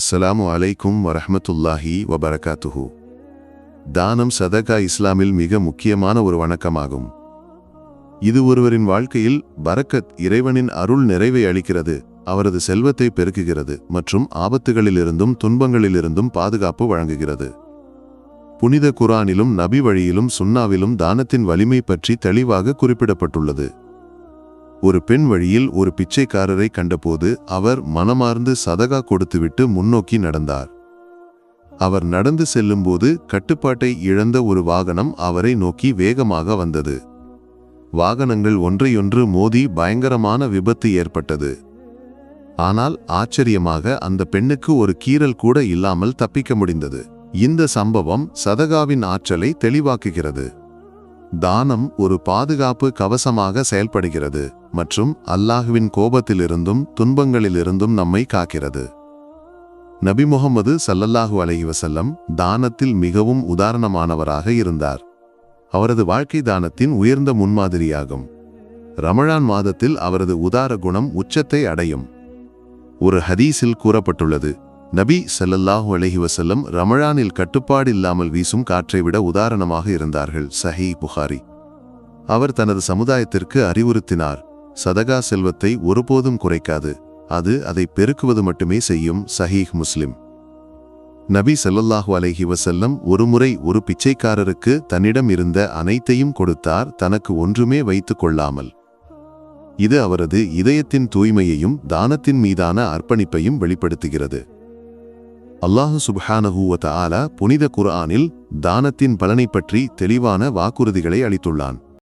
அஸ்ஸலாமு அலைக்கும் வரஹ்மத்துல்லாஹி வபரகாத்துஹு. தானம் சதகா இஸ்லாமில் மிக முக்கியமான ஒரு வணக்கமாகும். இது ஒருவரின் வாழ்க்கையில் பரக்கத், இறைவனின் அருள் நிறைவை அளிக்கிறது, அவரது செல்வத்தை பெருக்குகிறது மற்றும் ஆபத்துகளிலிருந்தும் துன்பங்களிலிருந்தும் பாதுகாப்பு வழங்குகிறது. புனித குர்ஆனிலும் நபி வழியிலும் சுன்னாவிலும் தானத்தின் வலிமை பற்றி தெளிவாக குறிப்பிடப்பட்டுள்ளது. ஒரு பெண் வழியில் ஒரு பிச்சைக்காரரை கண்டபோது அவர் மனமார்ந்து சதகா கொடுத்துவிட்டு முன்னோக்கி நடந்தார். அவர் நடந்து செல்லும்போது கட்டுப்பாட்டை இழந்த ஒரு வாகனம் அவரை நோக்கி வேகமாக வந்தது. வாகனங்கள் ஒன்றையொன்று மோதி பயங்கரமான விபத்து ஏற்பட்டது. ஆனால் ஆச்சரியமாக அந்த பெண்ணுக்கு ஒரு கீறல் கூட இல்லாமல் தப்பிக்க முடிந்தது. இந்த சம்பவம் சதகாவின் ஆற்றலை தெளிவாக்குகிறது. தானம் ஒரு பாதுகாப்பு கவசமாக செயல்படுகிறது மற்றும் அல்லாஹ்வின் கோபத்திலிருந்தும் துன்பங்களிலிருந்தும் நம்மை காக்கிறது. நபி முஹம்மது ஸல்லல்லாஹு அலைஹி வஸல்லம் தானத்தில் மிகவும் உதாரணமானவராக இருந்தார். அவரது வாழ்க்கை தானத்தின் உயர்ந்த முன்மாதிரியாகும். ரமழான் மாதத்தில் அவரது உதார குணம் உச்சத்தை அடையும். ஒரு ஹதீஸில் கூறப்பட்டுள்ளது, நபி ஸல்லல்லாஹு அலைஹி வஸல்லம் ரமழானில் கட்டுப்பாடு இல்லாமல் வீசும் காற்றை விட உதாரணமாக இருந்தார்கள். சஹீஹ் புகாரி. அவர் தனது சமுதாயத்திற்கு அறிவுறுத்தினார், சதகா செல்வத்தை ஒருபோதும் குறைக்காது, அது அதை பெருக்குவது மட்டுமே செய்யும். சஹீஹ் முஸ்லிம். நபி ஸல்லல்லாஹு அலைஹி வஸல்லம் ஒருமுறை ஒரு பிச்சைக்காரருக்கு தன்னிடம் இருந்த அனைத்தையும் கொடுத்தார், தனக்கு ஒன்றுமே வைத்துக் கொள்ளாமல். இது அவரது இதயத்தின் தூய்மையையும் தானத்தின் மீதான அர்ப்பணிப்பையும் வெளிப்படுத்துகிறது. அல்லாஹு சுப்ஹானஹு வ தஆலா புனித குர்ஆனில் தானத்தின் பலனை பற்றி தெளிவான வாக்குறுதிகளை அளித்துள்ளான்.